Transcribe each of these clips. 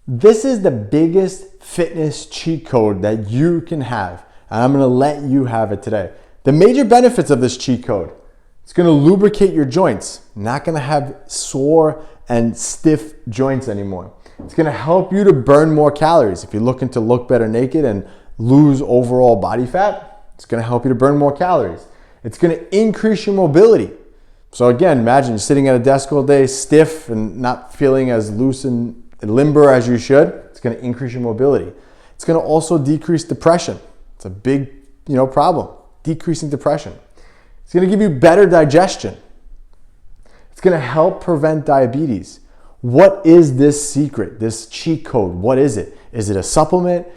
This is the biggest fitness cheat code that you can have, and I'm gonna let you have it today. The major benefits of this cheat code: it's gonna lubricate your joints, not gonna have sore and stiff joints anymore. It's gonna help you to burn more calories. If you're looking to look better naked and lose overall body fat, it's gonna help you to burn more calories. It's gonna increase your mobility. So again, imagine you're sitting at a desk all day, stiff and not feeling as loose and limber as you should. It's gonna increase your mobility. It's gonna also decrease depression. It's a big, problem, decreasing depression. It's gonna give you better digestion. It's gonna help prevent diabetes. What is this secret, this cheat code? What is it? Is it a supplement?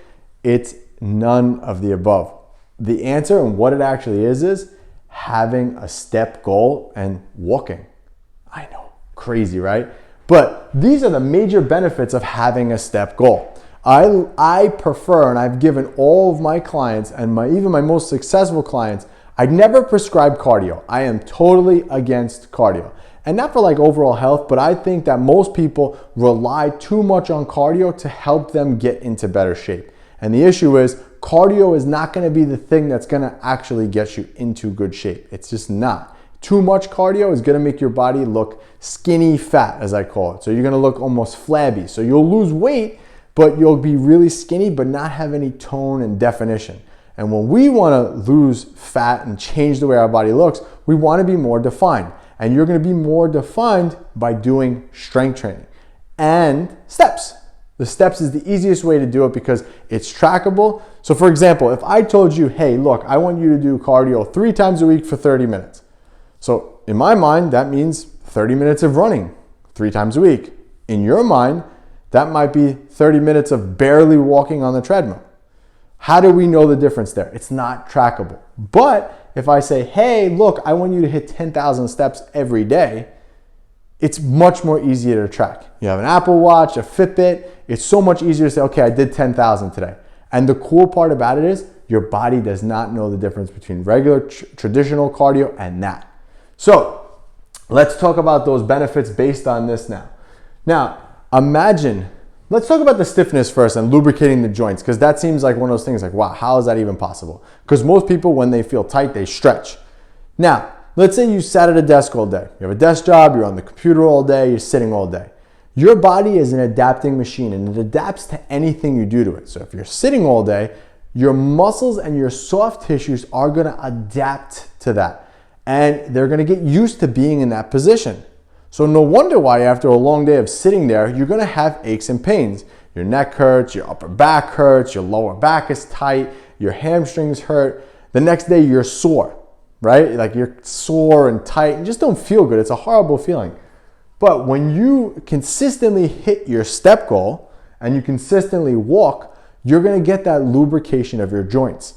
It's none of the above. The answer and what it actually is having a step goal and walking. I know, crazy, right? But these are the major benefits of having a step goal. I prefer, and I've given all of my clients and even my most successful clients, I never prescribe cardio. I am totally against cardio. And not for like overall health, but I think that most people rely too much on cardio to help them get into better shape. And the issue is cardio is not gonna be the thing that's gonna actually get you into good shape. It's just not. Too much cardio is gonna make your body look skinny fat, as I call it. So you're gonna look almost flabby. So you'll lose weight, but you'll be really skinny, but not have any tone and definition. And when we wanna lose fat and change the way our body looks, we wanna be more defined. And you're gonna be more defined by doing strength training and steps. The steps is the easiest way to do it because it's trackable. So for example, if I told you, hey, look, I want you to do cardio 3 times a week for 30 minutes. So in my mind, that means 30 minutes of running 3 times a week. In your mind, that might be 30 minutes of barely walking on the treadmill. How do we know the difference there? It's not trackable. But if I say, hey, look, I want you to hit 10,000 steps every day, it's much more easier to track. You have an Apple Watch, a Fitbit, it's so much easier to say, okay, I did 10,000 today. And the cool part about it is your body does not know the difference between regular traditional cardio and that. So let's talk about those benefits based on this now. Now, let's talk about the stiffness first and lubricating the joints, because that seems like one of those things like, wow, how is that even possible? Because most people, when they feel tight, they stretch. Now, let's say you sat at a desk all day. You have a desk job, you're on the computer all day, you're sitting all day. Your body is an adapting machine and it adapts to anything you do to it. So if you're sitting all day, your muscles and your soft tissues are gonna adapt to that. And they're gonna get used to being in that position. So no wonder why after a long day of sitting there, you're gonna have aches and pains. Your neck hurts, your upper back hurts, your lower back is tight, your hamstrings hurt. The next day you're sore, right? Like you're sore and tight and just don't feel good. It's a horrible feeling. But when you consistently hit your step goal and you consistently walk, you're gonna get that lubrication of your joints.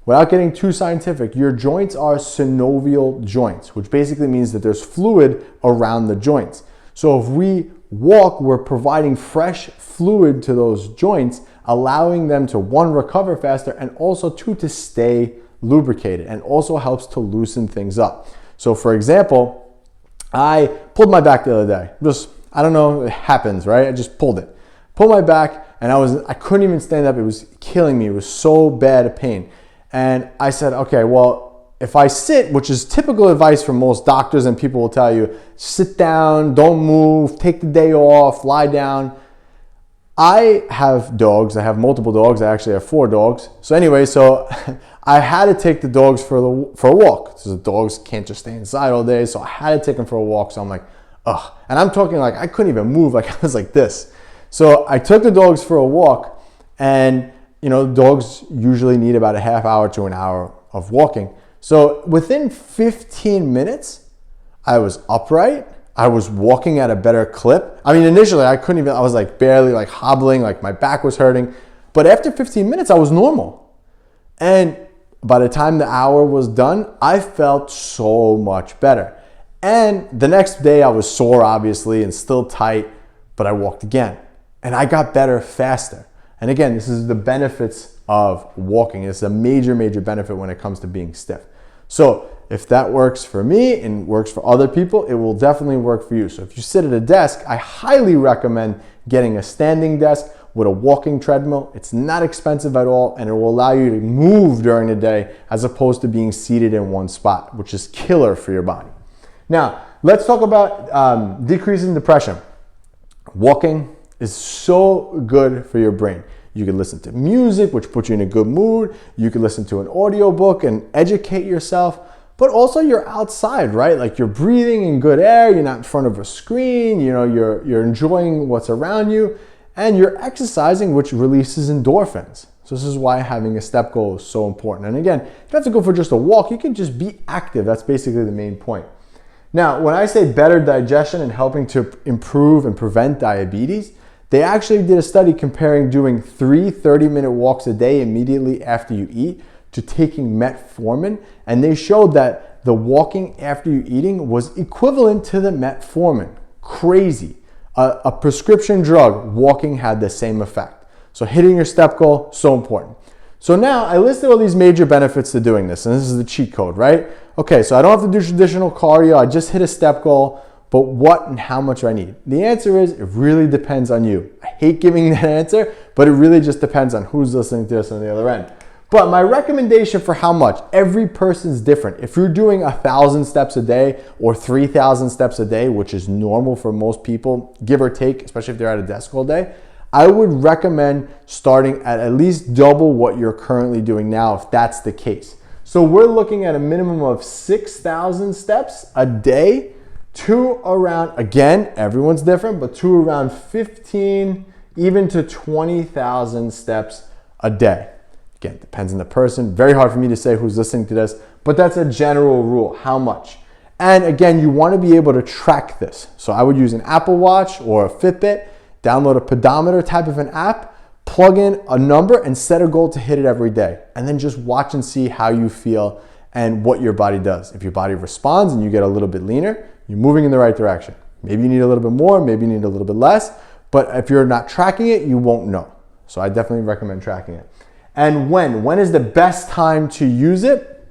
Without getting too scientific, your joints are synovial joints, which basically means that there's fluid around the joints. So if we walk, we're providing fresh fluid to those joints, allowing them to, 1, recover faster, and also 2, to stay lubricated, and also helps to loosen things up. So for example, I pulled my back the other day. I don't know, it happens, right? I just pulled it. Pulled my back and I couldn't even stand up. It was killing me. It was so bad a pain. And I said, okay, well, if I sit, which is typical advice from most doctors and people will tell you, sit down, don't move, take the day off, lie down. I have dogs. I have multiple dogs. I actually have 4 dogs. So anyway, I had to take the dogs for a walk. So the dogs can't just stay inside all day. So I had to take them for a walk. So I'm like, ugh. And I'm talking like I couldn't even move. Like I was like this. So I took the dogs for a walk, and dogs usually need about a half hour to an hour of walking. So within 15 minutes, I was upright. I was walking at a better clip. I mean, initially I was like barely like hobbling, like my back was hurting. But after 15 minutes, I was normal. And by the time the hour was done, I felt so much better. And the next day I was sore, obviously, and still tight, but I walked again. And I got better faster. And again, this is the benefits of walking. It's a major, major benefit when it comes to being stiff. So if that works for me and works for other people, it will definitely work for you. So if you sit at a desk, I highly recommend getting a standing desk with a walking treadmill. It's not expensive at all, and it will allow you to move during the day as opposed to being seated in one spot, which is killer for your body. Now, let's talk about decreasing depression. Walking is so good for your brain. You can listen to music, which puts you in a good mood. You can listen to an audiobook and educate yourself. But also you're outside, right? Like you're breathing in good air, you're not in front of a screen, you're enjoying what's around you, and you're exercising, which releases endorphins. So this is why having a step goal is so important. And again, you don't have to go for just a walk, you can just be active. That's basically the main point. Now, when I say better digestion and helping to improve and prevent diabetes, they actually did a study comparing doing 3 30-minute walks a day immediately after you eat to taking metformin, and they showed that the walking after you eating was equivalent to the metformin. Crazy. A prescription drug, walking had the same effect. So hitting your step goal, so important. So now I listed all these major benefits to doing this, and this is the cheat code, right? Okay, so I don't have to do traditional cardio, I just hit a step goal, but what and how much do I need? The answer is, it really depends on you. I hate giving that answer, but it really just depends on who's listening to this on the other end. But my recommendation for how much, every person's different. If you're doing 1,000 steps a day or 3,000 steps a day, which is normal for most people, give or take, especially if they're at a desk all day, I would recommend starting at least double what you're currently doing now if that's the case. So we're looking at a minimum of 6,000 steps a day to around, again, everyone's different, but to around 15, even to 20,000 steps a day. Again, it depends on the person. Very hard for me to say who's listening to this, but that's a general rule, how much. And again, you want to be able to track this. So I would use an Apple Watch or a Fitbit, download a pedometer type of an app, plug in a number and set a goal to hit it every day. And then just watch and see how you feel and what your body does. If your body responds and you get a little bit leaner, you're moving in the right direction. Maybe you need a little bit more, maybe you need a little bit less, but if you're not tracking it, you won't know. So I definitely recommend tracking it. And when is the best time to use it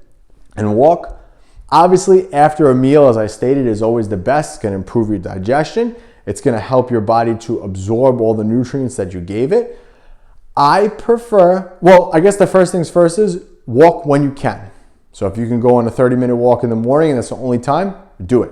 and walk? Obviously, after a meal, as I stated, is always the best. It's going to improve your digestion. It's going to help your body to absorb all the nutrients that you gave it. I prefer, well, I guess the first things first is walk when you can. So if you can go on a 30-minute walk in the morning and that's the only time, do it.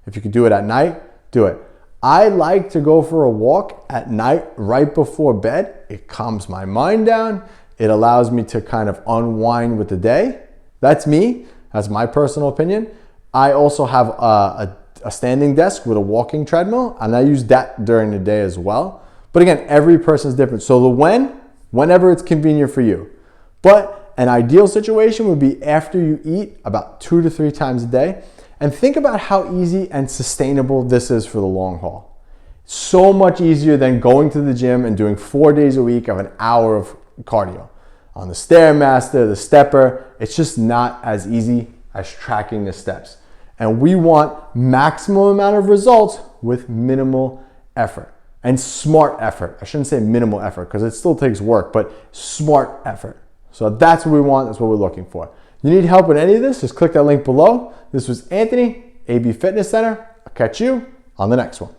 If you can do it at night, do it. I like to go for a walk at night right before bed. It calms my mind down. It allows me to kind of unwind with the day. That's me. That's my personal opinion. I also have a standing desk with a walking treadmill, and I use that during the day as well. But again, every person is different. So the whenever it's convenient for you. But an ideal situation would be after you eat, about 2 to 3 times a day. And think about how easy and sustainable this is for the long haul. So much easier than going to the gym and doing 4 days a week of an hour of cardio. On the Stairmaster, the stepper, it's just not as easy as tracking the steps. And we want maximum amount of results with minimal effort and smart effort. I shouldn't say minimal effort because it still takes work, but smart effort. So that's what we want, that's what we're looking for. You need help with any of this, just click that link below. This was Anthony, AB Fitness Center. I'll catch you on the next one.